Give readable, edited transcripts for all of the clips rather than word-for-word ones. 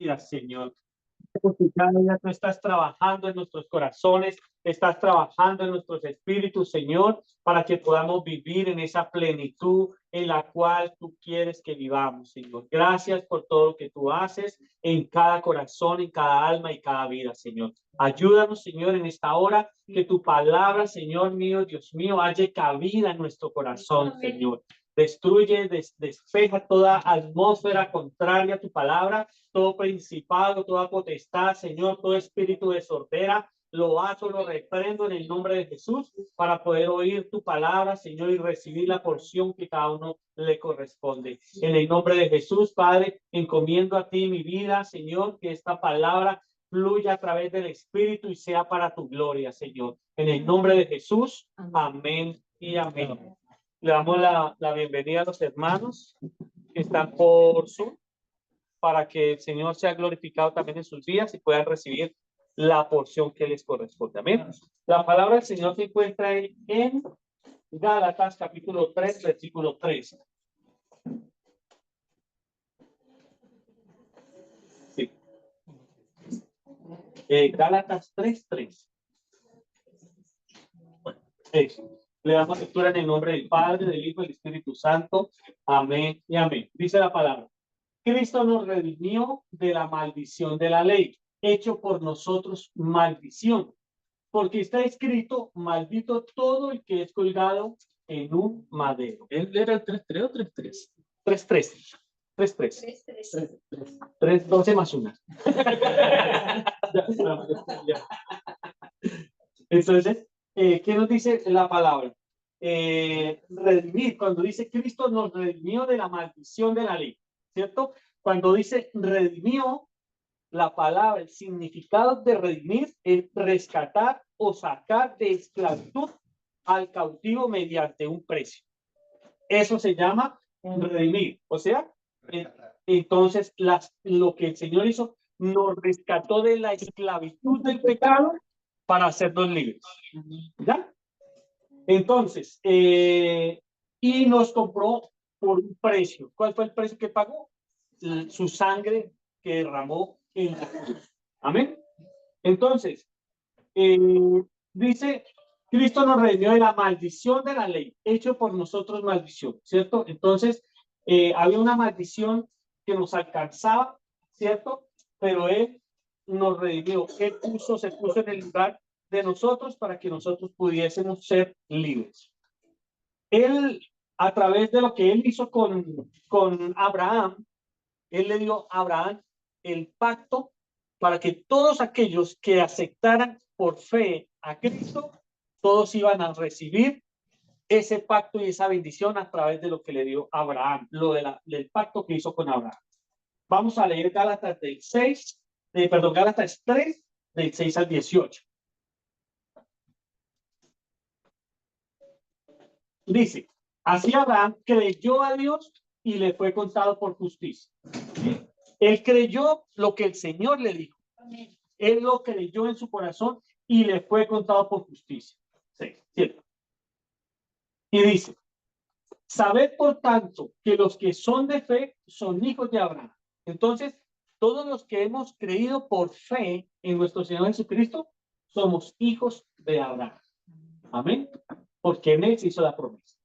gracias, Señor. Porque cada día tú estás trabajando en nuestros corazones, estás trabajando en nuestros espíritus, Señor, para que podamos vivir en esa plenitud en la cual tú quieres que vivamos, Señor. Gracias por todo lo que tú haces en cada corazón, en cada alma y cada vida, Señor. Ayúdanos, Señor, en esta hora, que tu palabra, Señor mío, Dios mío, haya cabida en nuestro corazón, Señor. Destruye, despeja toda atmósfera contraria a tu palabra, todo principado, toda potestad, Señor, todo espíritu de sordera, lo ato, lo reprendo en el nombre de Jesús para poder oír tu palabra, Señor, y recibir la porción que cada uno le corresponde. En el nombre de Jesús, Padre, encomiendo a ti mi vida, Señor, que esta palabra fluya a través del Espíritu y sea para tu gloria, Señor. En el nombre de Jesús, amén y amén. Le damos la bienvenida a los hermanos que están por Zoom, para que el Señor sea glorificado también en sus vidas y puedan recibir la porción que les corresponde. Amén. La palabra del Señor se encuentra en Gálatas capítulo 3, versículo 3. Sí. Gálatas 3, 3. Bueno, le damos lectura en el nombre del Padre, del Hijo y del Espíritu Santo. Amén y amén. Dice la palabra: Cristo nos redimió de la maldición de la ley, hecho por nosotros maldición, porque está escrito: maldito todo el que es colgado en un madero. ¿Él era el 3.3 o 3.3? 3.3. 3.3. 3.12 más 1. Entonces, ¿qué nos dice la palabra? Redimir, cuando dice Cristo nos redimió de la maldición de la ley, ¿cierto? Cuando dice redimió, la palabra, el significado de redimir es rescatar o sacar de esclavitud al cautivo mediante un precio. Eso se llama redimir. O sea, entonces lo que el Señor hizo, nos rescató de la esclavitud del pecado para hacernos libres. ¿Ya? Entonces, y nos compró por un precio. ¿Cuál fue el precio que pagó? Su sangre que derramó en la cruz. Amén. Entonces, dice, Cristo nos redimió de la maldición de la ley, hecho por nosotros maldición, ¿cierto? Entonces, había una maldición que nos alcanzaba, ¿cierto? Pero Él nos redimió. Él se puso en el lugar de nosotros para que nosotros pudiésemos ser libres. Él, a través de lo que Él hizo con Abraham, Él le dio a Abraham el pacto para que todos aquellos que aceptaran por fe a Cristo, todos iban a recibir ese pacto y esa bendición a través de lo que le dio a Abraham, del pacto que hizo con Abraham. Vamos a leer Gálatas Gálatas 3, del 6 al 18. Dice: así Abraham creyó a Dios y le fue contado por justicia. Él creyó lo que el Señor le dijo. Él lo creyó en su corazón y le fue contado por justicia. Sí, cierto. Y dice: sabed por tanto que los que son de fe son hijos de Abraham. Entonces, todos los que hemos creído por fe en nuestro Señor Jesucristo somos hijos de Abraham. Amén. Porque en él se hizo la promesa.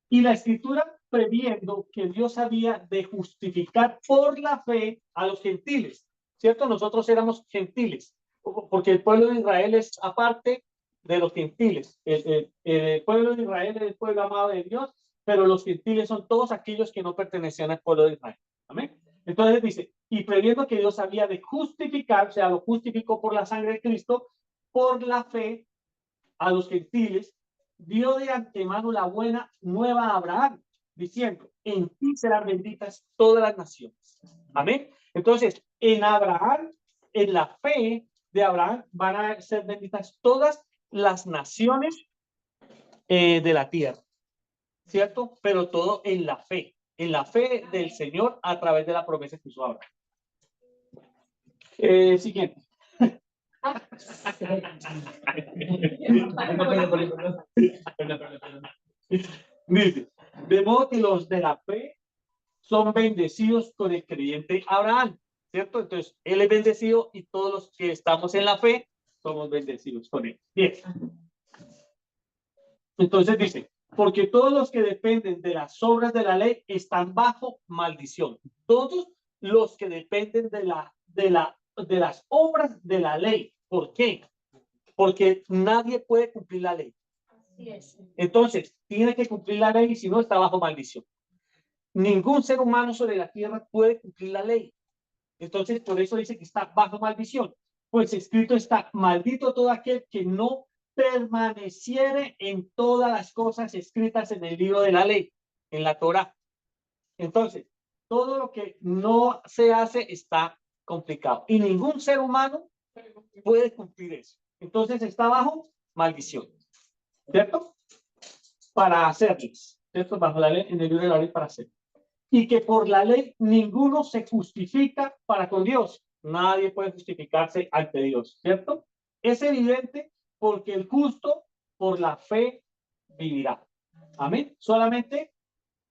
Y la Escritura, previendo que Dios había de justificar por la fe a los gentiles, ¿cierto? Nosotros éramos gentiles, porque el pueblo de Israel es aparte de los gentiles. El pueblo de Israel es el pueblo amado de Dios, pero los gentiles son todos aquellos que no pertenecían al pueblo de Israel. Amén. Entonces dice: y previendo que Dios había de justificar, o sea, lo justificó por la sangre de Cristo, por la fe a los gentiles, dio de antemano la buena nueva a Abraham, diciendo: en ti serán benditas todas las naciones. Amén. Entonces, en Abraham, en la fe de Abraham, van a ser benditas todas las naciones de la tierra, ¿cierto? Pero todo en la fe del Señor a través de la promesa que hizo Abraham. Siguiente. Dice: de modo que los de la fe son bendecidos con el creyente Abraham. ¿cierto? Entonces, él es bendecido y todos los que estamos en la fe somos bendecidos con él. Bien. Entonces dice, porque todos los que dependen de las obras de la ley están bajo maldición. Todos los que dependen de las obras de la ley. ¿Por qué? Porque nadie puede cumplir la ley. Así es. Entonces, tiene que cumplir la ley y si no, está bajo maldición. Ningún ser humano sobre la tierra puede cumplir la ley. Entonces, por eso dice que está bajo maldición. Pues escrito está, maldito todo aquel que no permaneciere en todas las cosas escritas en el libro de la ley, en la Torá. Entonces, todo lo que no se hace está complicado. Y ningún ser humano puede cumplir eso. Entonces, está bajo maldición. ¿Cierto? Para hacerles. ¿Cierto? Bajo la ley, en el libro de la ley para hacer. Y que por la ley ninguno se justifica para con Dios. Nadie puede justificarse ante Dios, ¿cierto? Es evidente porque el justo por la fe vivirá. Amén. Solamente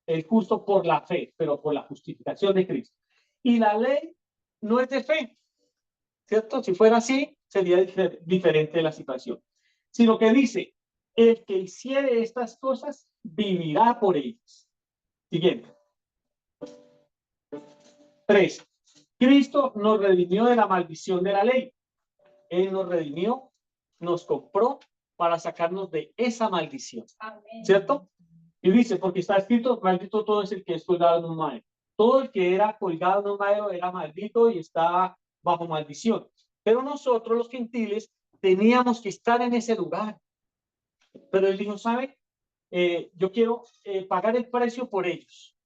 el justo por la fe, pero por la justificación de Cristo. Y la ley no es de fe, ¿cierto? Si fuera así, sería diferente la situación. Sino que dice, el que hiciere estas cosas vivirá por ellas. Siguiente. 3. Cristo nos redimió de la maldición de la ley. Él nos redimió, nos compró para sacarnos de esa maldición. Amén. ¿Cierto? Y dice, porque está escrito, maldito todo es el que es colgado en un madero. Todo el que era colgado en un madero era maldito y estaba bajo maldición. Pero nosotros, los gentiles, teníamos que estar en ese lugar. Pero él dijo, ¿sabe? Yo quiero pagar el precio por ellos.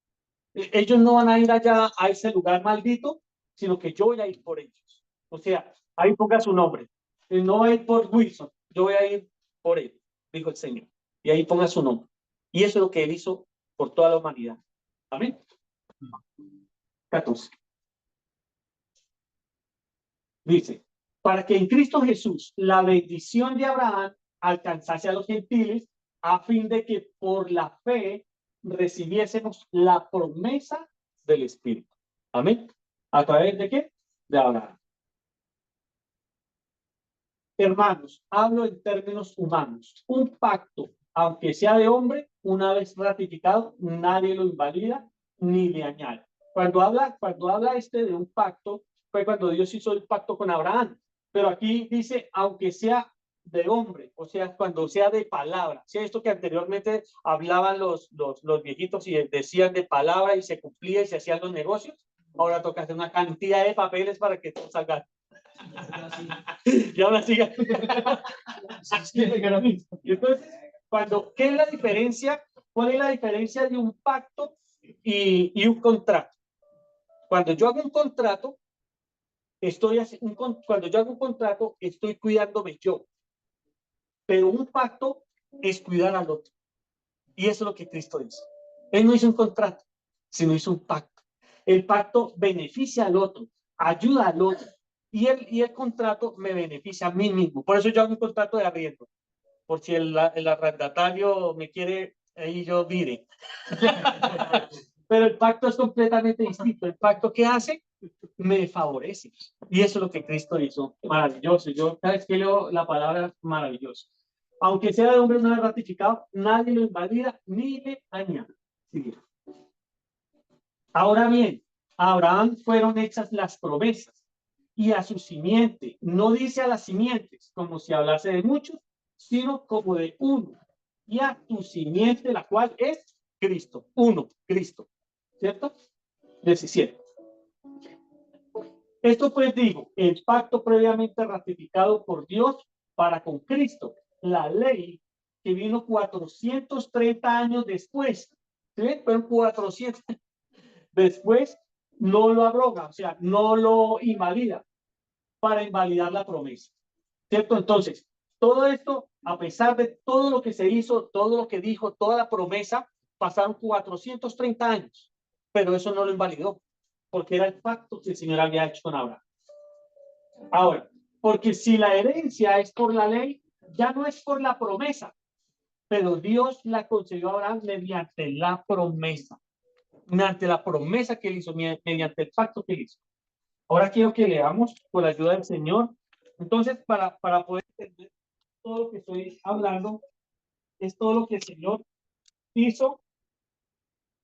Ellos no van a ir allá a ese lugar maldito, sino que yo voy a ir por ellos. O sea, ahí ponga su nombre. No va a ir por Wilson, yo voy a ir por él, dijo el Señor. Y ahí ponga su nombre. Y eso es lo que él hizo por toda la humanidad. Amén. 14. Dice, para que en Cristo Jesús la bendición de Abraham alcanzase a los gentiles, a fin de que por la fe recibiésemos la promesa del Espíritu. Amén. ¿A través de qué? De Abraham. Hermanos, hablo en términos humanos. Un pacto, aunque sea de hombre, una vez ratificado, nadie lo invalida ni le añade. Cuando habla de un pacto, fue cuando Dios hizo el pacto con Abraham. Pero aquí dice, aunque sea de hombre, o sea, cuando sea de palabra. Sea esto que anteriormente hablaban los viejitos y decían de palabra y se cumplía y se hacían los negocios. Ahora toca hacer una cantidad de papeles para que todo salga. Y ahora sigue. Y entonces, ¿qué es la diferencia? ¿Cuál es la diferencia de un pacto y un contrato? Cuando yo hago un contrato, cuando yo hago un contrato, estoy cuidándome yo. Pero un pacto es cuidar al otro. Y eso es lo que Cristo hizo. Él no hizo un contrato, sino hizo un pacto. El pacto beneficia al otro, ayuda al otro. Y el contrato me beneficia a mí mismo. Por eso yo hago un contrato de arriendo. Por si el arrendatario me quiere, ahí yo diré. Pero el pacto es completamente distinto. El pacto que hace me favorece. Y eso es lo que Cristo hizo. Maravilloso. Yo cada vez que leo la palabra, maravilloso. Aunque sea de hombre no es ratificado, nadie lo invalida ni le añade. Sí. Ahora bien, a Abraham fueron hechas las promesas y a su simiente. No dice a las simientes, como si hablase de muchos, sino como de uno. Y a tu simiente, la cual es Cristo. Uno, Cristo. ¿Cierto? 17. Esto pues digo, el pacto previamente ratificado por Dios para con Cristo, la ley que vino 430 años después. ¿Sí? Fueron 400 después, no lo abroga, o sea, no lo invalida para invalidar la promesa. ¿Cierto? Entonces, todo esto, a pesar de todo lo que se hizo, todo lo que dijo, toda la promesa, pasaron 430 años, pero eso no lo invalidó, porque era el pacto que el Señor había hecho con Abraham. Ahora, porque si la herencia es por la ley, ya no es por la promesa, pero Dios la concedió a Abraham mediante la promesa que él hizo, mediante el pacto que él hizo. Ahora quiero que leamos con la ayuda del Señor. Entonces, para poder entender todo lo que estoy hablando, es todo lo que el Señor hizo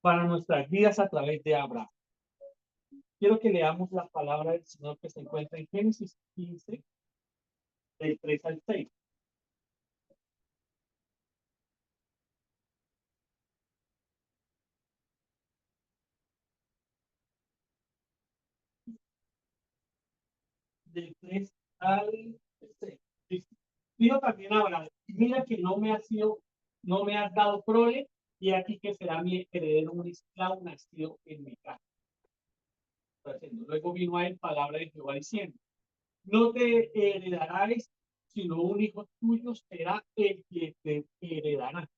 para nuestras vidas a través de Abraham. Quiero que leamos la palabra del Señor que se encuentra en Génesis 15, del 3 al 6. Del 3 al 6. Dice, dijo también a Abraham, mira que no me has dado prole, y aquí que será mi heredero un esclavo nacido en mi casa. Luego vino a él palabra de Jehová diciendo, no te heredarás, sino un hijo tuyo será el que te heredará.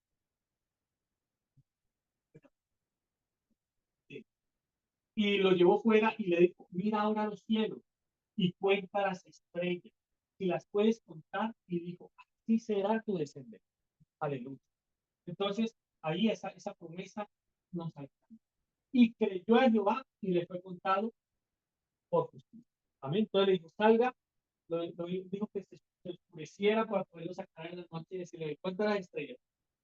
Y lo llevó fuera y le dijo, mira ahora los cielos y cuenta las estrellas, si las puedes contar, y dijo, así será tu descendencia. Aleluya. Entonces, ahí esa promesa nos alcanza. Y creyó a Jehová y le fue contado por justicia. Amén. Entonces le dijo, salga, dijo que se oscureciera para poderlo sacar en la noche y decirle, cuenta las estrellas,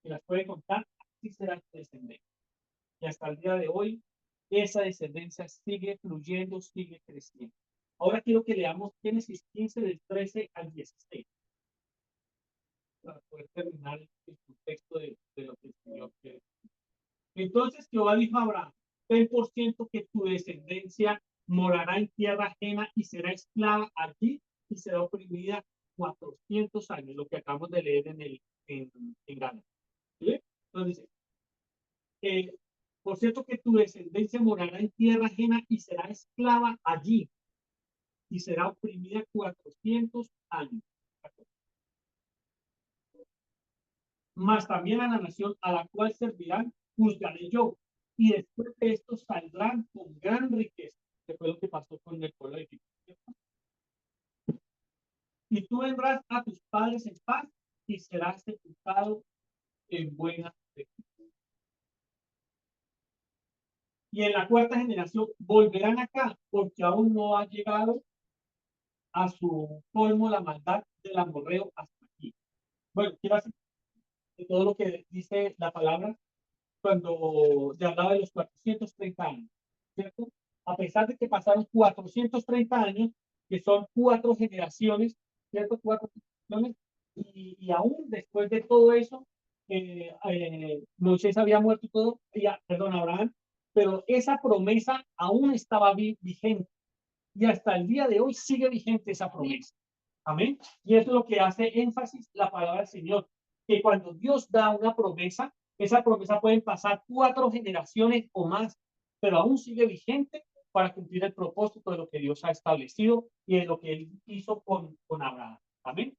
y las puede contar, así será tu descendencia. Y hasta el día de hoy, esa descendencia sigue fluyendo, sigue creciendo. Ahora quiero que leamos Génesis 15 del 13 al 16 para poder terminar el contexto de lo que el Señor quiere. Entonces Jehová dijo a Abraham, ten por ciento que tu descendencia morará en tierra ajena y será esclava allí y será oprimida 400 años, lo que acabamos de leer en Gana. ¿Sí? Entonces, eh, por cierto que tu descendencia morará en tierra ajena y será esclava allí y será oprimida 400 años. Más también a la nación a la cual servirán, juzgaré yo. Y después de esto saldrán con gran riqueza, que fue lo que pasó con el pueblo de Egipto. Y tú vendrás a tus padres en paz y serás sepultado en buena fe. Y en la cuarta generación volverán acá, porque aún no ha llegado a su colmo la maldad del amorreo hasta aquí. Bueno, quiero hacer todo lo que dice la palabra cuando se hablaba de los 430 años, ¿cierto? A pesar de que pasaron 430 años, que son 4 generaciones, ¿cierto? 4 generaciones, y aún después de todo eso, Moisés había muerto y todo, perdón, Abraham, pero esa promesa aún estaba vigente y hasta el día de hoy sigue vigente esa promesa. Amén. Y eso es lo que hace énfasis la palabra del Señor, que cuando Dios da una promesa, esa promesa pueden pasar 4 generaciones o más, pero aún sigue vigente para cumplir el propósito de lo que Dios ha establecido y de lo que Él hizo con Abraham. Amén.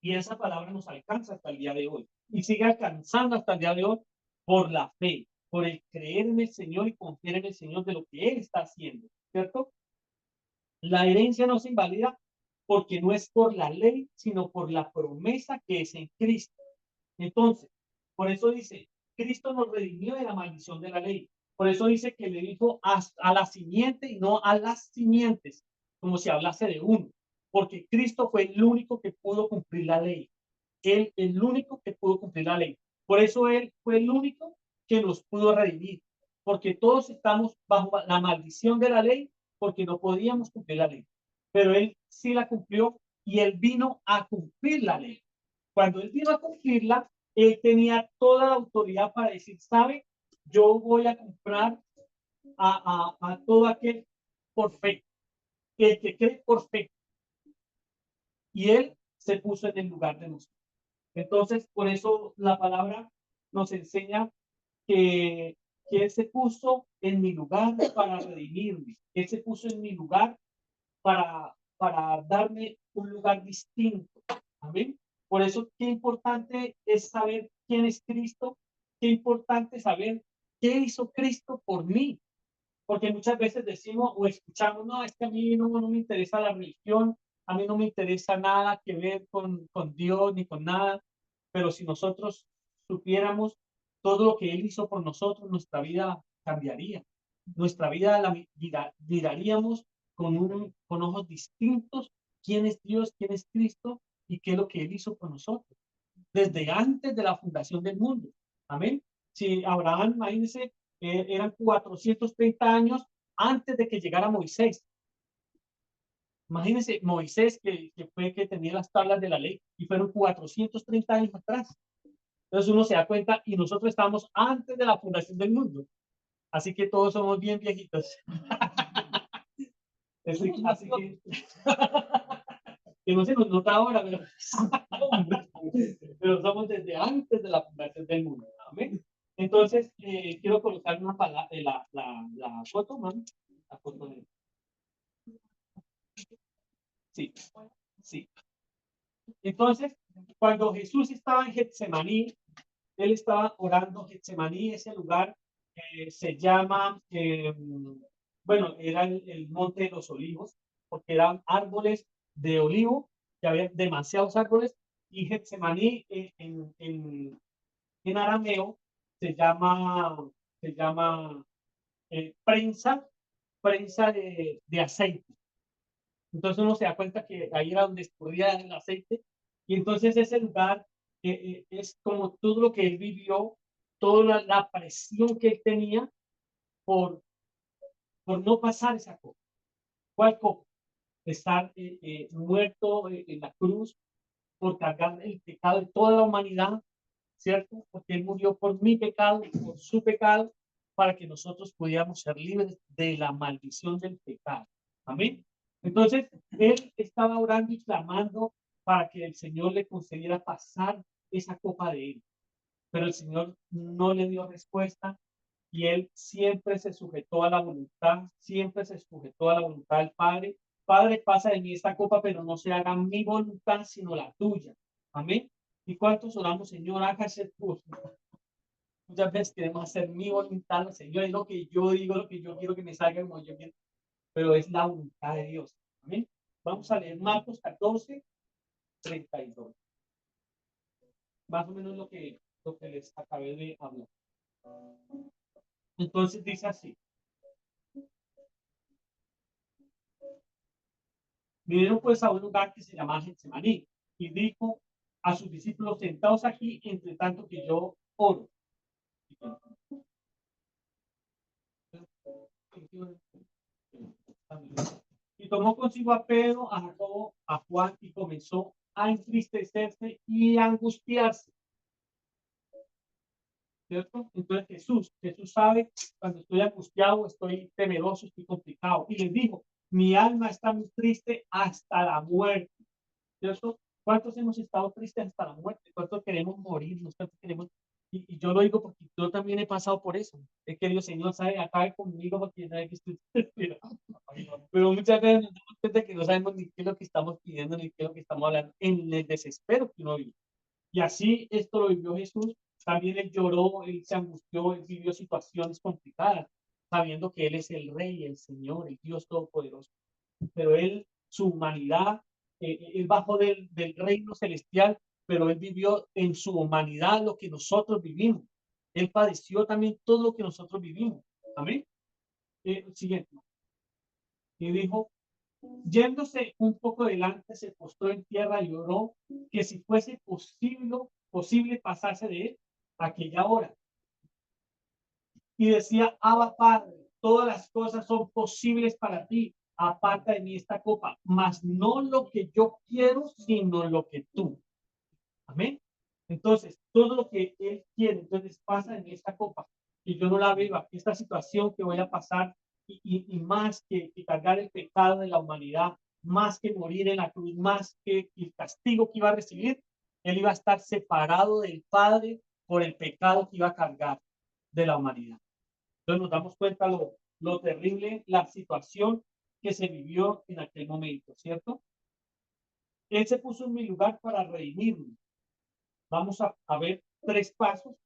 Y esa palabra nos alcanza hasta el día de hoy y sigue alcanzando hasta el día de hoy por la fe, por el creer en el Señor y confiar en el Señor de lo que Él está haciendo, ¿cierto? La herencia no se invalida porque no es por la ley, sino por la promesa que es en Cristo. Entonces, por eso dice, Cristo nos redimió de la maldición de la ley. Por eso dice que le dijo a la simiente y no a las simientes, como si hablase de uno, porque Cristo fue el único que pudo cumplir la ley. Él, el único que pudo cumplir la ley. Por eso Él fue el único que nos pudo redimir, porque todos estamos bajo la maldición de la ley, porque no podíamos cumplir la ley. Pero Él sí la cumplió y Él vino a cumplir la ley. Cuando Él vino a cumplirla, Él tenía toda la autoridad para decir, ¿sabe? Yo voy a comprar a todo aquel por fe, el que cree por fe. Y Él se puso en el lugar de nosotros. Entonces, por eso la palabra nos enseña que, que Él se puso en mi lugar para redimirme. Él se puso en mi lugar para darme un lugar distinto. Amén. Por eso, qué importante es saber quién es Cristo, qué importante saber qué hizo Cristo por mí. Porque muchas veces decimos o escuchamos, no, es que a mí no me interesa la religión, a mí no me interesa nada que ver con Dios ni con nada, pero si nosotros supiéramos todo lo que Él hizo por nosotros, nuestra vida cambiaría. nuestra vida miraríamos con ojos distintos quién es Dios, quién es Cristo y qué es lo que Él hizo con nosotros, desde antes de la fundación del mundo. Amén. Si Abraham, imagínense, eran 430 años antes de que llegara Moisés. Imagínense, Moisés, que fue que tenía las tablas de la ley, y fueron 430 años atrás. Entonces uno se da cuenta, y nosotros estamos antes de la fundación del mundo. Así que todos somos bien viejitos. Así que no se nos nota ahora, pero somos desde antes de la fundación del mundo. ¿Amén? Entonces, quiero colocar una palabra, la foto, mami. La foto de... Sí, sí. Entonces, cuando Jesús estaba en Getsemaní, él estaba orando. Getsemaní, ese lugar se llama, bueno, era el Monte de los Olivos, porque eran árboles de olivo, que había demasiados árboles, y Getsemaní en arameo se llama prensa, prensa de aceite. Entonces uno se da cuenta que ahí era donde escurría el aceite, y entonces ese lugar es como todo lo que él vivió, toda la presión que él tenía por, por no pasar esa copa. ¿Cuál copa? Estar muerto en la cruz por cargar el pecado de toda la humanidad, ¿cierto? Porque él murió por mi pecado, por su pecado, para que nosotros pudiéramos ser libres de la maldición del pecado. Amén. Entonces, él estaba orando y clamando para que el Señor le concediera pasar esa copa de él. Pero el Señor no le dio respuesta, y él siempre se sujetó a la voluntad, siempre se sujetó a la voluntad del Padre. Padre, pasa de mí esta copa, pero no se haga mi voluntad, sino la tuya. Amén. ¿Y cuántos oramos, Señor, hágase tu? Muchas veces queremos hacer mi voluntad, Señor, es lo que yo digo, lo que yo quiero que me salga como yo quiero, pero es la voluntad de Dios. Amén. Vamos a leer Marcos 14, 32. Más o menos lo que les acabé de hablar. Entonces dice así: vinieron pues a un lugar que se llama Getsemaní, y dijo a sus discípulos: sentaos aquí, entre tanto que yo oro. Y tomó consigo a Pedro, a Jacobo, a Juan, y comenzó a entristecerse y a angustiarse. ¿Cierto? Entonces Jesús sabe cuando estoy angustiado, estoy temeroso, estoy complicado. Y les dijo: mi alma está muy triste hasta la muerte. ¿Cierto? ¿Cuántos hemos estado tristes hasta la muerte? ¿Cuántos queremos morirnos? ¿Cuántos queremos? Y yo lo digo porque yo también he pasado por eso. He querido, Señor, sabe, acabe conmigo porque sabe que estoy desesperado. Pero muchas veces nos damos cuenta que no sabemos ni qué es lo que estamos pidiendo, ni qué es lo que estamos hablando, en el desespero que uno vive. Y así esto lo vivió Jesús. También él lloró, él se angustió, él vivió situaciones complicadas, sabiendo que él es el Rey, el Señor, el Dios Todopoderoso. Pero él, su humanidad, él bajó del reino celestial, pero él vivió en su humanidad lo que nosotros vivimos. Él padeció también todo lo que nosotros vivimos. Amén. Siguiente. Y dijo: yéndose un poco delante, se postró en tierra y oró que si fuese posible pasarse de él aquella hora. Y decía: Abba, Padre, todas las cosas son posibles para ti. Aparta de mí esta copa, mas no lo que yo quiero, sino lo que tú. Amén. Entonces, todo lo que él quiere, entonces pasa en esta copa, y yo no la viva, esta situación que voy a pasar, y más que cargar el pecado de la humanidad, más que morir en la cruz, más que el castigo que iba a recibir, él iba a estar separado del Padre por el pecado que iba a cargar de la humanidad. Entonces nos damos cuenta lo terrible, la situación que se vivió en aquel momento, ¿cierto? Él se puso en mi lugar para redimirme. Vamos a ver 3 pasos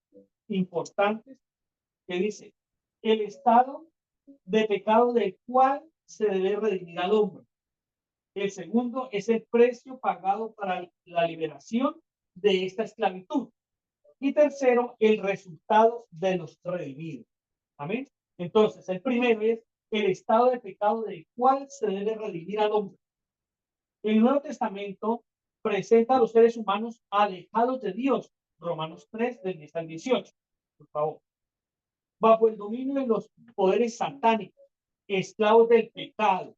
importantes que dice: el estado de pecado del cual se debe redimir al hombre. El segundo es el precio pagado para la liberación de esta esclavitud. Y tercero, el resultado de los redimidos. Amén. Entonces, el primero es el estado de pecado del cual se debe redimir al hombre. El Nuevo Testamento presenta a los seres humanos alejados de Dios. Romanos 3, del 10 al 18. Por favor. Bajo el dominio de los poderes satánicos, esclavos del pecado,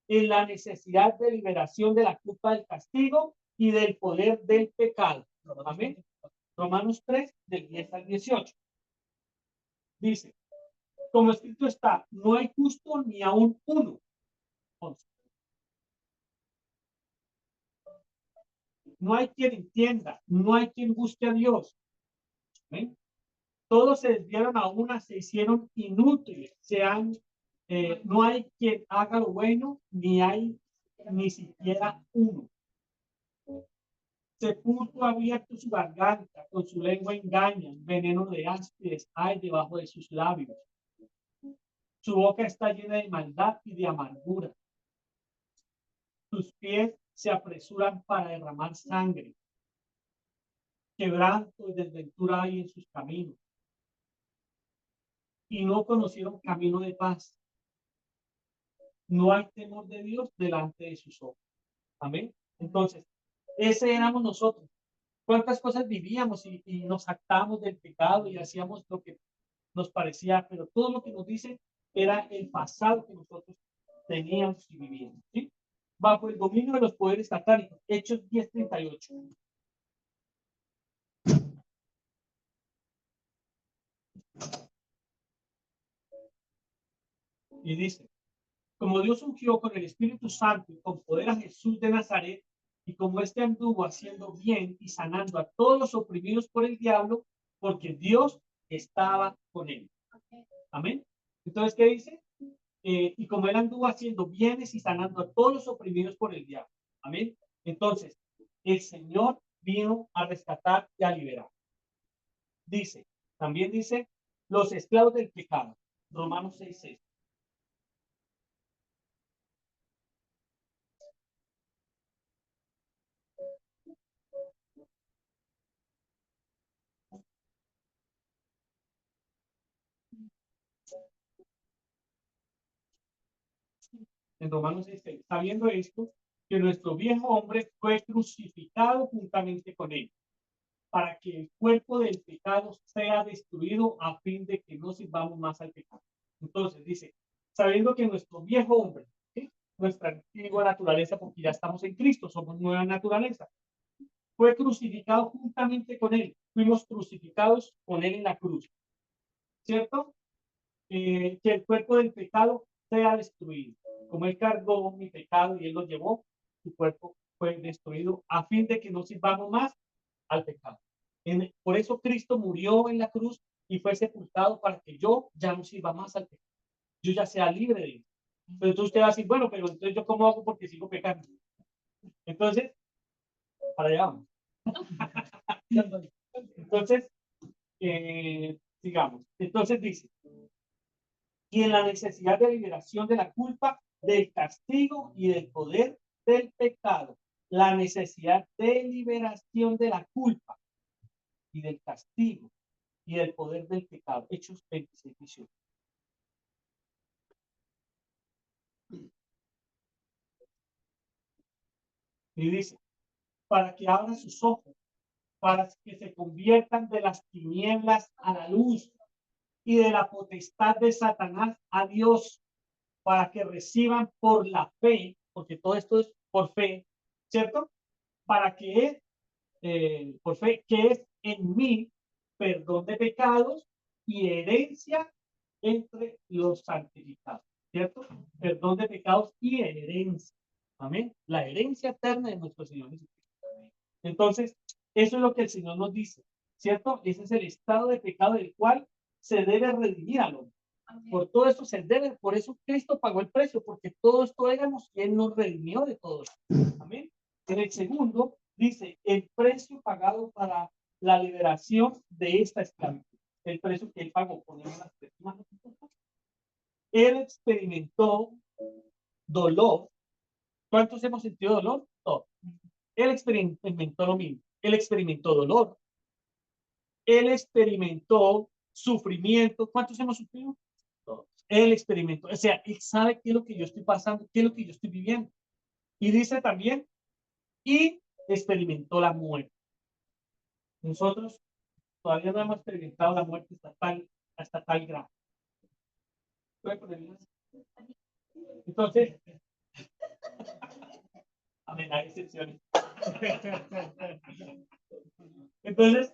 en la necesidad de liberación de la culpa del castigo y del poder del pecado. Amén. Romanos 3, del 10 al 18. Dice, como escrito está, no hay justo ni aún uno. 11. No hay quien entienda, no hay quien busque a Dios. ¿Amén? Todos se desviaron a una, se hicieron inútiles, no hay quien haga lo bueno, ni hay ni siquiera uno. Sepulcro abierto su garganta, con su lengua engañan, veneno de áspides hay debajo de sus labios. Su boca está llena de maldad y de amargura. Sus pies se apresuran para derramar sangre. Quebranto y desventura hay en sus caminos. Y no conocieron camino de paz. No hay temor de Dios delante de sus ojos. Amén. Entonces, ese éramos nosotros. ¿Cuántas cosas vivíamos y nos jactábamos del pecado y hacíamos lo que nos parecía? Pero todo lo que nos dice era el pasado que nosotros teníamos y vivíamos, ¿sí? Bajo el dominio de los poderes satánicos. Hechos 10:38. Y dice, como Dios ungió con el Espíritu Santo y con poder a Jesús de Nazaret, y como éste anduvo haciendo bien y sanando a todos los oprimidos por el diablo, porque Dios estaba con él. Amén. Entonces, ¿qué dice? Y como él anduvo haciendo bienes y sanando a todos los oprimidos por el diablo. Amén. Entonces, el Señor vino a rescatar y a liberar. Dice, también dice, los esclavos del pecado. Romanos 6:6. En Romanos 6:6, sabiendo esto, que nuestro viejo hombre fue crucificado juntamente con él, para que el cuerpo del pecado sea destruido a fin de que no sirvamos más al pecado. Entonces dice, sabiendo que nuestro viejo hombre, ¿sí?, nuestra antigua naturaleza, porque ya estamos en Cristo, somos nueva naturaleza, fue crucificado juntamente con él, fuimos crucificados con él en la cruz, ¿cierto? Que el cuerpo del pecado sea destruido. Como él cargó mi pecado y él lo llevó, su cuerpo fue destruido a fin de que no sirvamos más al pecado. Por eso Cristo murió en la cruz y fue sepultado para que yo ya no sirva más al pecado. Yo ya sea libre de él. Pero entonces usted va a decir, bueno, pero entonces yo cómo hago porque sigo pecando. Entonces, para allá vamos. Entonces, digamos, entonces dice, y en la necesidad de liberación de la culpa, del castigo y del poder del pecado. La necesidad de liberación de la culpa y del castigo y del poder del pecado. Hechos 26:18. Y dice, para que abra sus ojos, para que se conviertan de las tinieblas a la luz y de la potestad de Satanás a Dios, para que reciban por la fe, porque todo esto es por fe, ¿cierto? Para que por fe, que es en mí perdón de pecados y herencia entre los santificados, ¿cierto? Perdón de pecados y herencia. Amén. La herencia eterna de nuestro Señor Jesucristo. Entonces, eso es lo que el Señor nos dice, ¿cierto? Ese es el estado de pecado del cual se debe redimir al hombre. Por todo esto se debe, por eso Cristo pagó el precio, porque todo esto éramos y Él nos redimió de todo esto. Amén. En el segundo dice el precio pagado para la liberación de esta esclavitud. El precio que Él pagó. Ponemos las tres manos. Él experimentó dolor. ¿Cuántos hemos sentido dolor? Todos. Él experimentó lo mismo. Él experimentó dolor. Él experimentó sufrimiento. ¿Cuántos hemos sufrido? Todos. Él experimentó, o sea, él sabe qué es lo que yo estoy pasando, qué es lo que yo estoy viviendo. Y dice también, y experimentó la muerte. Nosotros todavía no hemos experimentado la muerte hasta tal grado. Entonces, a ver, hay excepciones. Entonces,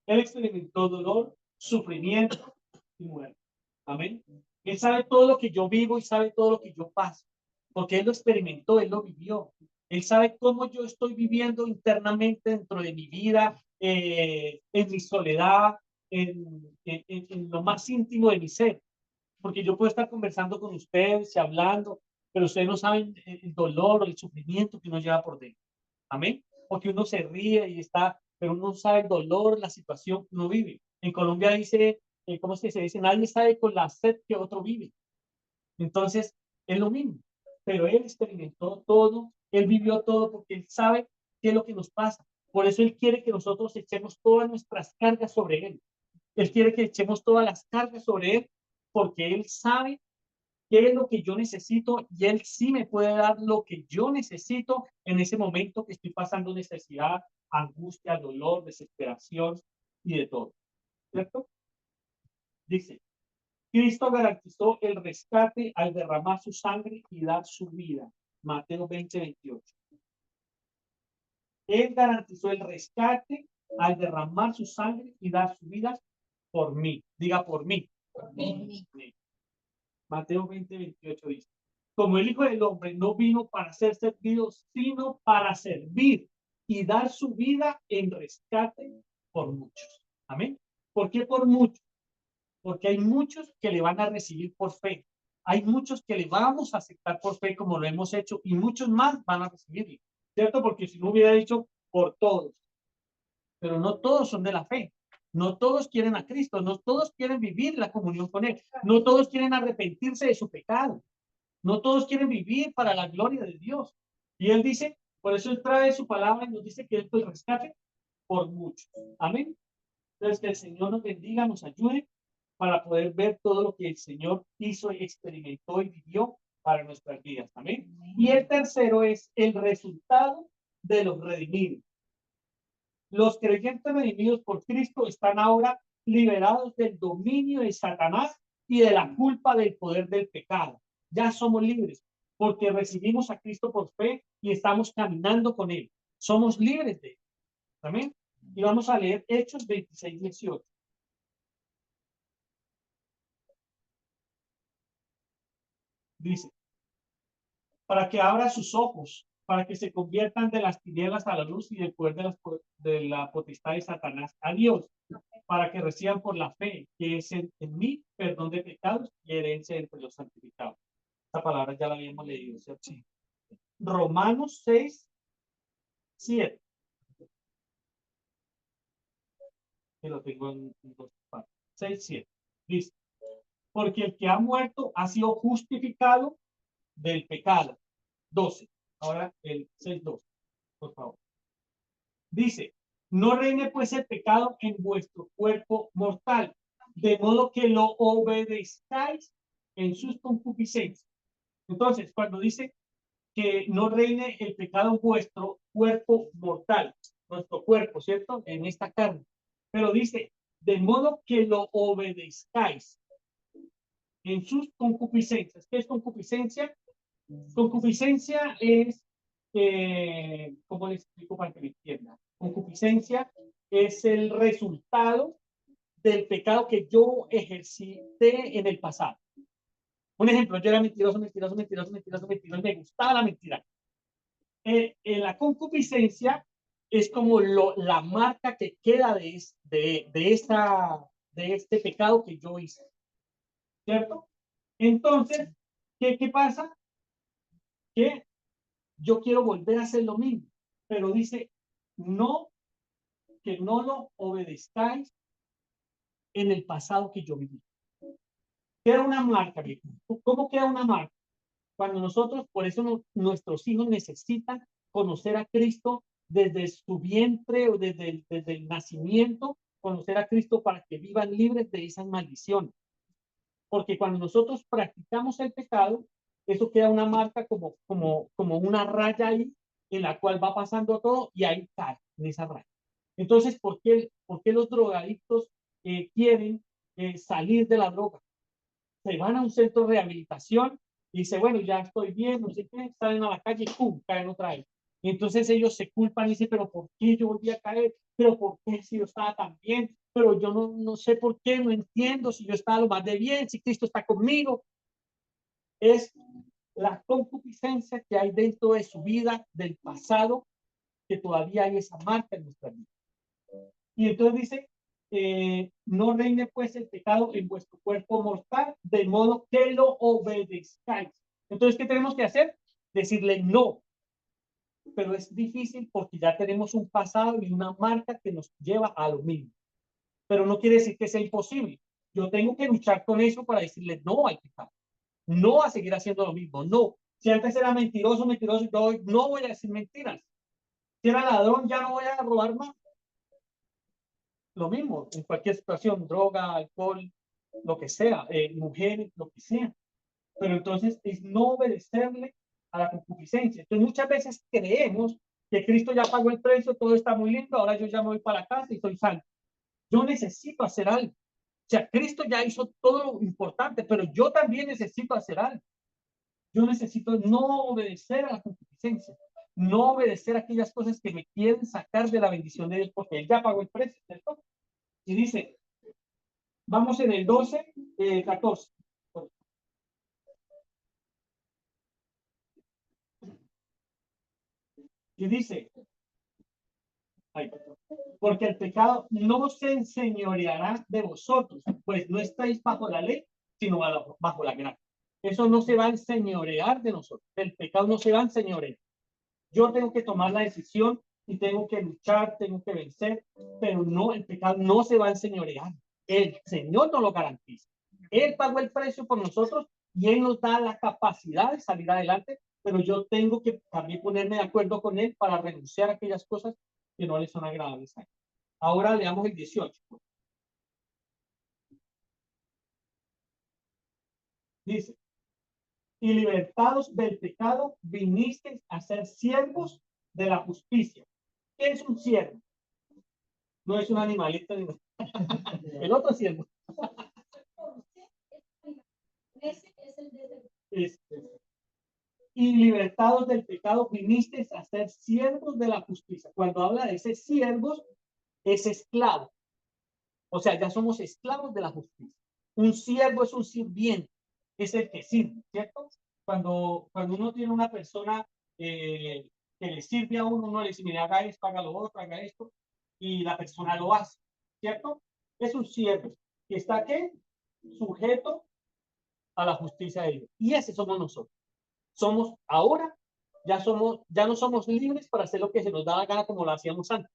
él experimentó dolor, sufrimiento y muerte. Amén. Él sabe todo lo que yo vivo y sabe todo lo que yo paso, porque él lo experimentó, él lo vivió. Él sabe cómo yo estoy viviendo internamente dentro de mi vida, en mi soledad, en lo más íntimo de mi ser. Porque yo puedo estar conversando con ustedes y hablando, pero ustedes no saben el dolor o el sufrimiento que uno lleva por dentro. Amén. Porque uno se ríe y está, pero uno sabe el dolor, la situación que uno vive. En Colombia dice, ¿cómo es que se dice? Nadie sabe con la sed que otro vive. Entonces, es lo mismo. Pero él experimentó todo, él vivió todo porque él sabe qué es lo que nos pasa. Por eso él quiere que nosotros echemos todas nuestras cargas sobre él. Él quiere que echemos todas las cargas sobre él porque él sabe qué es lo que yo necesito y él sí me puede dar lo que yo necesito en ese momento que estoy pasando necesidad, angustia, dolor, desesperación y de todo. ¿Cierto? Dice, Cristo garantizó el rescate al derramar su sangre y dar su vida. Mateo 20:28. Él garantizó el rescate al derramar su sangre y dar su vida por mí. Diga por mí. Por mí. Mateo 20:28 dice, como el Hijo del Hombre no vino para ser servido, sino para servir y dar su vida en rescate por muchos. Amén. ¿Por qué por muchos? Porque hay muchos que le van a recibir por fe. Hay muchos que le vamos a aceptar por fe como lo hemos hecho y muchos más van a recibirle. ¿Cierto? Porque si no hubiera dicho por todos, pero no todos son de la fe. No todos quieren a Cristo, no todos quieren vivir la comunión con Él, no todos quieren arrepentirse de su pecado, no todos quieren vivir para la gloria de Dios. Y Él dice, por eso Él trae su palabra y nos dice que esto es rescate por muchos. Amén. Entonces, que el Señor nos bendiga, nos ayude para poder ver todo lo que el Señor hizo y experimentó y vivió para nuestras vidas. Amén. Y el tercero es el resultado de los redimidos. Los creyentes redimidos por Cristo están ahora liberados del dominio de Satanás y de la culpa del poder del pecado. Ya somos libres porque recibimos a Cristo por fe y estamos caminando con Él. Somos libres de Él. Amén. Y vamos a leer Hechos 26:18. Dice, para que abra sus ojos, para que se conviertan de las tinieblas a la luz y del poder de la potestad de Satanás a Dios, para que reciban por la fe que es en mí perdón de pecados y herencia entre los santificados. Esta palabra ya la habíamos leído, ¿cierto? Sí. Romanos 6:7. Que lo tengo en dos partes. 6:7. Dice, porque el que ha muerto ha sido justificado del pecado. 12. Ahora el 6:2, por favor. Dice, no reine pues el pecado en vuestro cuerpo mortal, de modo que lo obedezcáis en sus concupiscencias. Entonces, cuando dice que no reine el pecado en vuestro cuerpo mortal, nuestro cuerpo, ¿cierto? En esta carne. Pero dice, de modo que lo obedezcáis en sus concupiscencias. ¿Qué es concupiscencia? Concupiscencia es, ¿cómo les explico para que me entiendan? Concupiscencia es el resultado del pecado que yo ejercité en el pasado. Un ejemplo, yo era mentiroso, mentiroso, mentiroso, mentiroso, mentiroso, me gustaba la mentira. En la concupiscencia es como la marca que queda de este pecado que yo hice, ¿cierto? Entonces, ¿qué pasa? Que yo quiero volver a hacer lo mismo, pero dice, no, que no lo obedezcáis en el pasado que yo viví. Queda una marca, viejo. ¿Cómo queda una marca? Cuando nosotros, por eso nuestros hijos necesitan conocer a Cristo desde su vientre o desde el nacimiento, conocer a Cristo para que vivan libres de esas maldiciones. Porque cuando nosotros practicamos el pecado, eso queda una marca como una raya ahí en la cual va pasando todo y ahí cae en esa raya. Entonces, por qué los drogadictos quieren salir de la droga? Se van a un centro de rehabilitación y dice, bueno, ya estoy bien, no sé qué, salen a la calle y ¡pum! Caen otra vez. Y entonces ellos se culpan y dicen, pero ¿por qué yo volví a caer? ¿Pero por qué si yo estaba tan bien? Pero yo no sé por qué, no entiendo si yo estaba lo más de bien, si Cristo está conmigo. Es la concupiscencia que hay dentro de su vida, del pasado, que todavía hay esa marca en nuestra vida. Y entonces dice, no reine pues el pecado en vuestro cuerpo mortal, de modo que lo obedezcáis. Entonces, ¿qué tenemos que hacer? Decirle no. Pero es difícil porque ya tenemos un pasado y una marca que nos lleva a lo mismo. Pero no quiere decir que sea imposible. Yo tengo que luchar con eso para decirle no al pecado. No a seguir haciendo lo mismo. No. Si antes era mentiroso, no voy a decir mentiras. Si era ladrón, ya no voy a robar más. Lo mismo, en cualquier situación, droga, alcohol, lo que sea, mujeres, lo que sea. Pero entonces es no obedecerle a la concupiscencia. Entonces muchas veces creemos que Cristo ya pagó el precio, todo está muy lindo, ahora yo ya me voy para casa y soy santo. Yo necesito hacer algo. O sea, Cristo ya hizo todo lo importante, pero yo también necesito hacer algo. Yo necesito no obedecer a la concupiscencia, no obedecer a aquellas cosas que me quieren sacar de la bendición de Dios, porque Él ya pagó el precio, ¿cierto? Y dice, vamos en el 12, 14. Y dice, ay, porque el pecado no se enseñoreará de vosotros, pues no estáis bajo la ley, sino bajo la gracia. Eso no se va a enseñorear de nosotros. El pecado no se va a enseñorear. Yo tengo que tomar la decisión y tengo que luchar, tengo que vencer, pero no, el pecado no se va a enseñorear. El Señor nos lo garantiza. Él pagó el precio por nosotros y Él nos da la capacidad de salir adelante, pero yo tengo que también ponerme de acuerdo con Él para renunciar a aquellas cosas que no le son agradables a Él. Ahora leamos el 18. Dice, y libertados del pecado, vinisteis a ser siervos de la justicia. ¿Qué es un siervo? No es un animalito, el otro siervo. Este, y libertados del pecado, viniste a ser siervos de la justicia. Cuando habla de ese siervos, es esclavo. O sea, ya somos esclavos de la justicia. Un siervo es un sirviente, es el que sirve, ¿cierto? Cuando uno tiene una persona que le sirve a uno, uno le dice, mira, haga esto, haga lo otro, haga esto, y la persona lo hace, ¿cierto? Es un siervo que está, ¿qué? Sujeto a la justicia de Dios. Y ese somos nosotros. Somos ahora, ya no somos libres para hacer lo que se nos da la gana como lo hacíamos antes.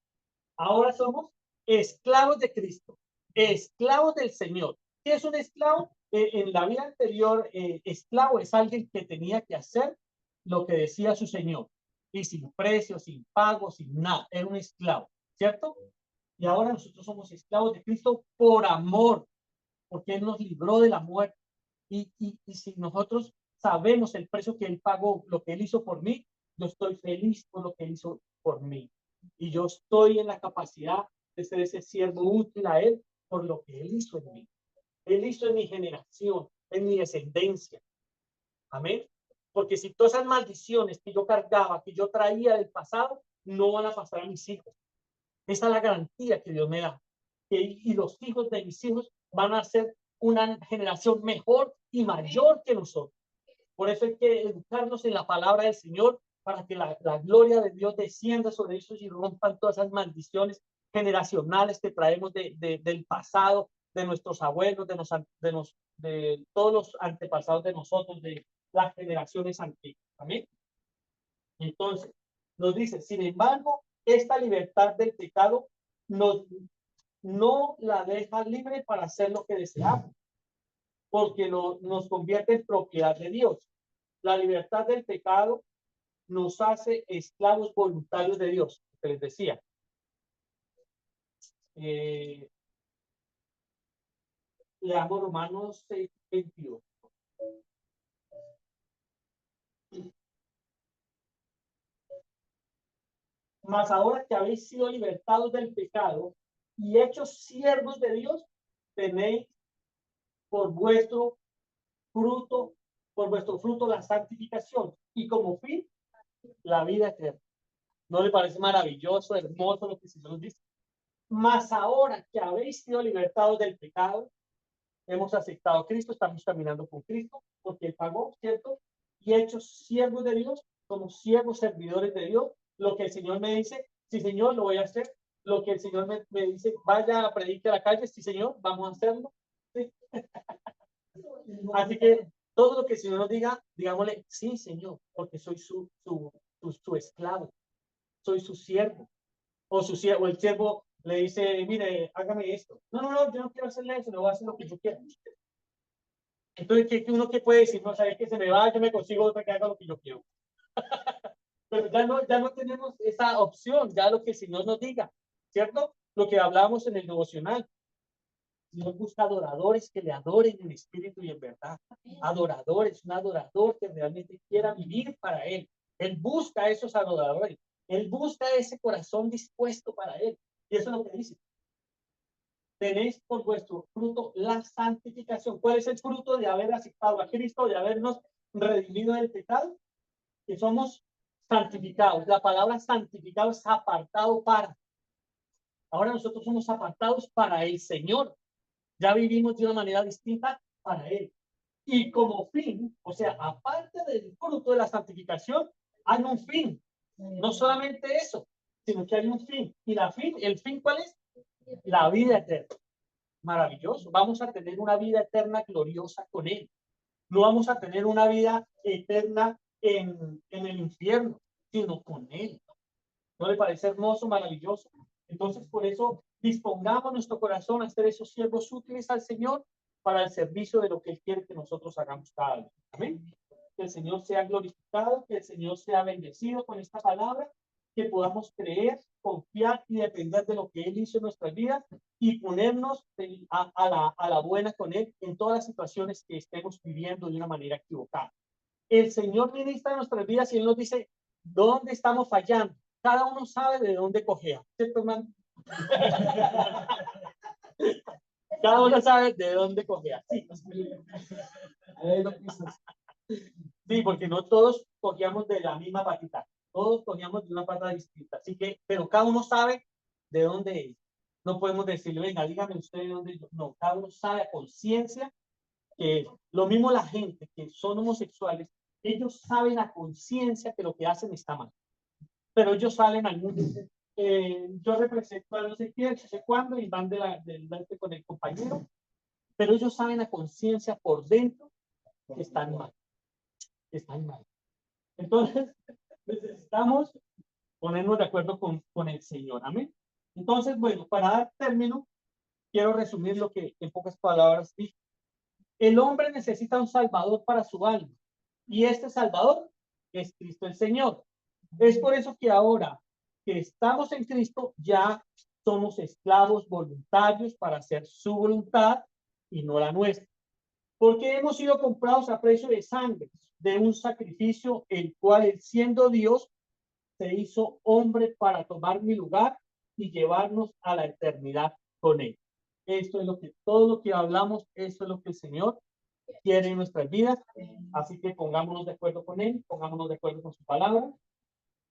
Ahora somos esclavos de Cristo, esclavos del Señor. ¿Qué es un esclavo? En la vida anterior, esclavo es alguien que tenía que hacer lo que decía su Señor, y sin precio, sin pago, sin nada. Era un esclavo, ¿cierto? Y ahora nosotros somos esclavos de Cristo por amor, porque Él nos libró de la muerte. Y si nosotros sabemos el precio que Él pagó, lo que Él hizo por mí, yo estoy feliz por lo que Él hizo por mí. Y yo estoy en la capacidad de ser ese siervo útil a Él por lo que Él hizo en mí. Él hizo en mi generación, en mi descendencia. Amén. Porque si todas esas maldiciones que yo cargaba, que yo traía del pasado, no van a pasar a mis hijos. Esa es la garantía que Dios me da. Y los hijos de mis hijos van a ser una generación mejor y mayor que nosotros. Por eso hay que educarnos en la palabra del Señor para que la gloria de Dios descienda sobre ellos y rompan todas esas maldiciones generacionales que traemos del pasado, de nuestros abuelos, de todos los antepasados de nosotros, de las generaciones antiguas. Amén. Entonces, nos dice, sin embargo, esta libertad del pecado no la deja libre para hacer lo que deseamos, porque nos convierte en propiedad de Dios. La libertad del pecado nos hace esclavos voluntarios de Dios, que les decía. Eh, Leamos Romanos 6:22. Mas ahora que habéis sido libertados del pecado y hechos siervos de Dios, tenéis por vuestro fruto, la santificación y como fin la vida eterna. ¿No le parece maravilloso, hermoso lo que el Señor nos dice? Mas ahora que habéis sido libertados del pecado, hemos aceptado a Cristo, estamos caminando con Cristo, porque Él pagó, ¿cierto? Y hechos siervos de Dios, somos siervos, servidores de Dios. Lo que el Señor me dice, sí, Señor, lo voy a hacer. Lo que el Señor me dice, vaya a predicar a la calle, sí, Señor, vamos a hacerlo. ¿Sí? Así que todo lo que el Señor nos diga, digámosle, sí, Señor, porque soy su esclavo, soy su siervo. O su siervo, el siervo le dice, mire, hágame esto. No, no, no, yo no quiero hacerle eso, no voy a hacer lo que yo quiero. Entonces, uno que puede decir, no, sabes que se me va, yo me consigo otra que haga lo que yo quiero. Pero ya no tenemos esa opción, ya lo que el Señor nos diga, ¿cierto? Lo que hablamos en el devocional. El Señor busca adoradores que le adoren en espíritu y en verdad. Adoradores, un adorador que realmente quiera vivir para Él. Él busca a esos adoradores. Él busca ese corazón dispuesto para Él. Y eso es lo que dice. Tenéis por vuestro fruto la santificación. ¿Cuál es el fruto de haber aceptado a Cristo, de habernos redimido del pecado? Que somos santificados. La palabra santificado es apartado para. Ahora nosotros somos apartados para el Señor. Ya vivimos de una manera distinta para Él. Y como fin, o sea, aparte del fruto de la santificación, hay un fin. No solamente eso, sino que hay un fin. ¿Y el fin cuál es? La vida eterna. Maravilloso. Vamos a tener una vida eterna gloriosa con Él. No vamos a tener una vida eterna en el infierno, sino con Él. ¿No le parece hermoso, maravilloso? Entonces, por eso, dispongamos nuestro corazón a ser esos siervos útiles al Señor para el servicio de lo que Él quiere que nosotros hagamos cada día. Amén. Que el Señor sea glorificado, que el Señor sea bendecido con esta palabra, que podamos creer, confiar y depender de lo que Él hizo en nuestras vidas y ponernos a la buena con Él en todas las situaciones que estemos viviendo de una manera equivocada. El Señor ministra en nuestras vidas y Él nos dice dónde estamos fallando. Cada uno sabe de dónde cogea, ¿cierto, hermano? Cada uno sabe de dónde cogea. Sí. Sí, porque no todos cogíamos de la misma patita, todos cogíamos de una pata distinta. Así que, pero cada uno sabe de dónde es. No podemos decirle, venga, dígame usted de dónde. No, cada uno sabe a conciencia que lo mismo la gente que son homosexuales, ellos saben a conciencia que lo que hacen está mal. Pero ellos salen al mundo. Yo represento a no sé quién, no sé cuándo, y van delante con el compañero, pero ellos saben a conciencia por dentro que están mal, están mal. Entonces, necesitamos ponernos de acuerdo con el Señor. Amén. Entonces, bueno, para dar término, quiero resumir lo que en pocas palabras dije. El hombre necesita un salvador para su alma, y este salvador es Cristo el Señor. Es por eso que ahora que estamos en Cristo, ya somos esclavos voluntarios para hacer su voluntad y no la nuestra. Porque hemos sido comprados a precio de sangre, de un sacrificio, el cual, él siendo Dios, se hizo hombre para tomar mi lugar y llevarnos a la eternidad con Él. Esto es todo lo que hablamos, esto es lo que el Señor quiere en nuestras vidas. Así que pongámonos de acuerdo con Él, pongámonos de acuerdo con su palabra.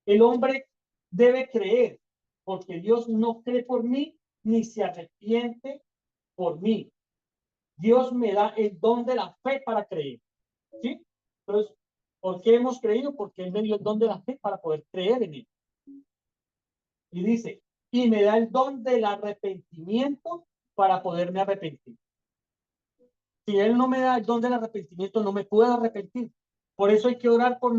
El hombre debe creer, porque Dios no cree por mí, ni se arrepiente por mí. Dios me da el don de la fe para creer. ¿Sí? Entonces, ¿por qué hemos creído? Porque Él me dio el don de la fe para poder creer en Él. Y dice, y me da el don del arrepentimiento para poderme arrepentir. Si Él no me da el don del arrepentimiento, no me puedo arrepentir. Por eso hay que orar por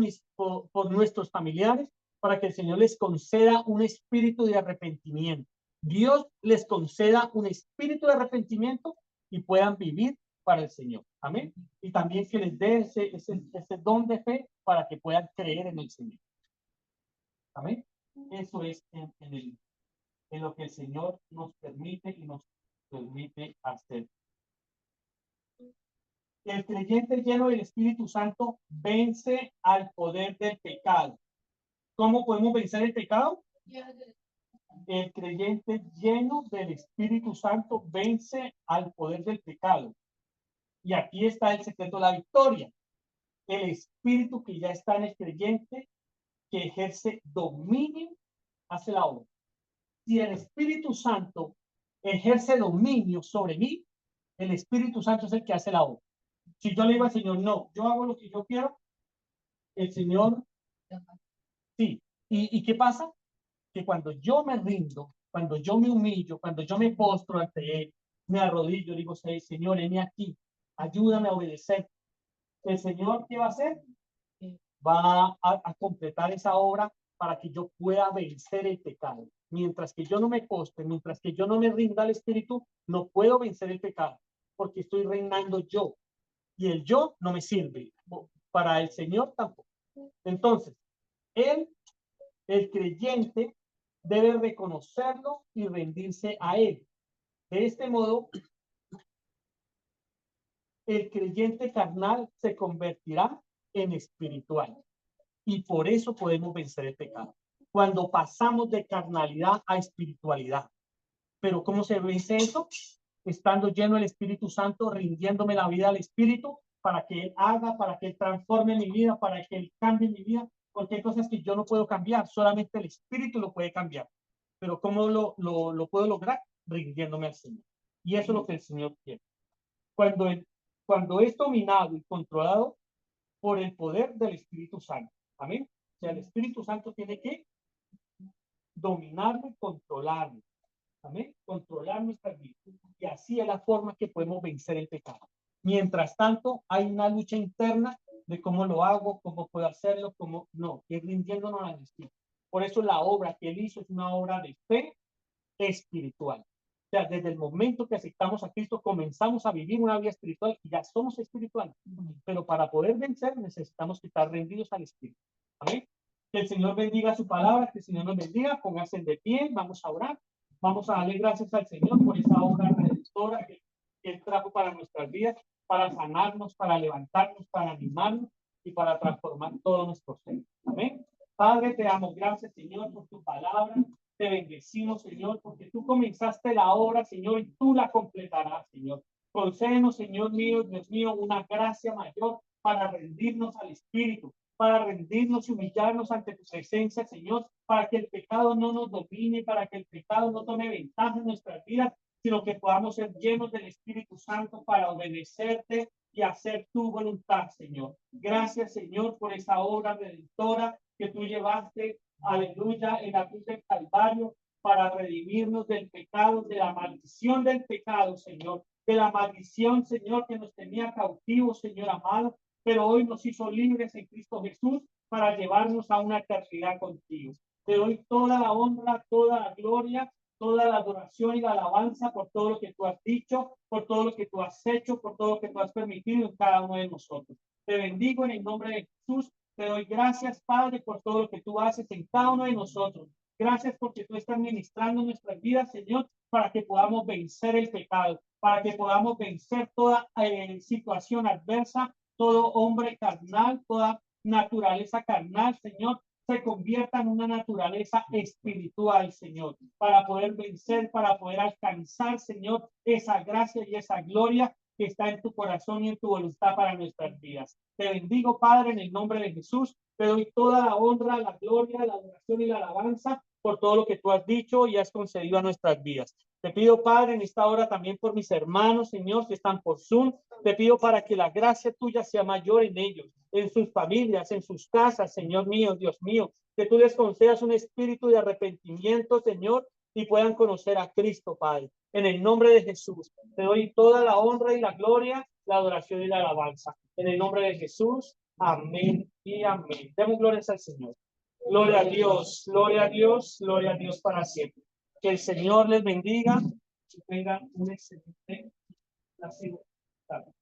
nuestros familiares, para que el Señor les conceda un espíritu de arrepentimiento. Dios les conceda un espíritu de arrepentimiento y puedan vivir para el Señor. Amén. Y también que les dé ese don de fe para que puedan creer en el Señor. Amén. Eso es en lo que el Señor nos permite y nos permite hacer. El creyente lleno del Espíritu Santo vence al poder del pecado. ¿Cómo podemos vencer el pecado? El creyente lleno del Espíritu Santo vence al poder del pecado. Y aquí está el secreto de la victoria. El espíritu que ya está en el creyente, que ejerce dominio, hace la obra. Si el Espíritu Santo ejerce dominio sobre mí, el Espíritu Santo es el que hace la obra. Si yo le digo al Señor, no, yo hago lo que yo quiero, el Señor, sí. ¿Y qué pasa? Que cuando yo me rindo, cuando yo me humillo, cuando yo me postro ante Él, me arrodillo, digo, Señor, heme aquí, ayúdame a obedecer. El Señor, ¿qué va a hacer? Va a completar esa obra para que yo pueda vencer el pecado. Mientras que yo no me postre, mientras que yo no me rinda al Espíritu, no puedo vencer el pecado, porque estoy reinando yo. Y el yo no me sirve. Para el Señor tampoco. Entonces, el creyente, debe reconocerlo y rendirse a Él. De este modo, el creyente carnal se convertirá en espiritual. Y por eso podemos vencer el pecado. Cuando pasamos de carnalidad a espiritualidad. Pero ¿cómo se vence eso? Estando lleno del Espíritu Santo, rindiéndome la vida al Espíritu para que Él haga, para que Él transforme mi vida, para que Él cambie mi vida, porque hay cosas que yo no puedo cambiar, solamente el Espíritu lo puede cambiar. Pero ¿cómo lo puedo lograr? Rindiéndome al Señor. Y eso es lo que el Señor quiere. Cuando es dominado y controlado por el poder del Espíritu Santo. Amén. O sea, el Espíritu Santo tiene que dominarme, controlarme. Amén. Controlar nuestras vidas. Y así es la forma que podemos vencer el pecado. Mientras tanto, hay una lucha interna de cómo lo hago, cómo puedo hacerlo, cómo no, es rindiéndonos al Espíritu. Por eso la obra que Él hizo es una obra de fe espiritual. O sea, desde el momento que aceptamos a Cristo, comenzamos a vivir una vida espiritual y ya somos espirituales. Pero para poder vencer, necesitamos estar rendidos al Espíritu. Amén. Que el Señor bendiga su palabra, que el Señor nos bendiga, pónganse de pie, vamos a orar. Vamos a darle gracias al Señor por esa obra redentora que Él trajo para nuestras vidas, para sanarnos, para levantarnos, para animarnos y para transformar todo nuestro ser. Amén. Padre, te damos gracias, Señor, por tu palabra. Te bendecimos, Señor, porque tú comenzaste la obra, Señor, y tú la completarás, Señor. Concédenos, Señor mío, Dios mío, una gracia mayor para rendirnos al Espíritu, para rendirnos y humillarnos ante tu presencia, Señor, para que el pecado no nos domine, para que el pecado no tome ventaja en nuestras vidas, sino que podamos ser llenos del Espíritu Santo para obedecerte y hacer tu voluntad, Señor. Gracias, Señor, por esa obra redentora que tú llevaste, aleluya, en la cruz del Calvario, para redimirnos del pecado, de la maldición del pecado, Señor, de la maldición, Señor, que nos tenía cautivos, Señor amado, pero hoy nos hizo libres en Cristo Jesús para llevarnos a una eternidad contigo. Te doy toda la honra, toda la gloria, toda la adoración y la alabanza por todo lo que tú has dicho, por todo lo que tú has hecho, por todo lo que tú has permitido en cada uno de nosotros. Te bendigo en el nombre de Jesús. Te doy gracias, Padre, por todo lo que tú haces en cada uno de nosotros. Gracias porque tú estás ministrando nuestras vidas, Señor, para que podamos vencer el pecado, para que podamos vencer toda situación adversa, todo hombre carnal, toda naturaleza carnal, Señor, se convierta en una naturaleza espiritual, Señor, para poder vencer, para poder alcanzar, Señor, esa gracia y esa gloria que está en tu corazón y en tu voluntad para nuestras vidas. Te bendigo, Padre, en el nombre de Jesús. Te doy toda la honra, la gloria, la adoración y la alabanza por todo lo que tú has dicho y has concedido a nuestras vidas. Te pido, Padre, en esta hora también por mis hermanos, Señor, que están por Zoom. Te pido para que la gracia tuya sea mayor en ellos, en sus familias, en sus casas, Señor mío, Dios mío. Que tú les concedas un espíritu de arrepentimiento, Señor, y puedan conocer a Cristo, Padre. En el nombre de Jesús, te doy toda la honra y la gloria, la adoración y la alabanza. En el nombre de Jesús, amén y amén. Demos glorias al Señor. Gloria a Dios, gloria a Dios, gloria a Dios para siempre. Que el Señor les bendiga y tengan un excelente tarde.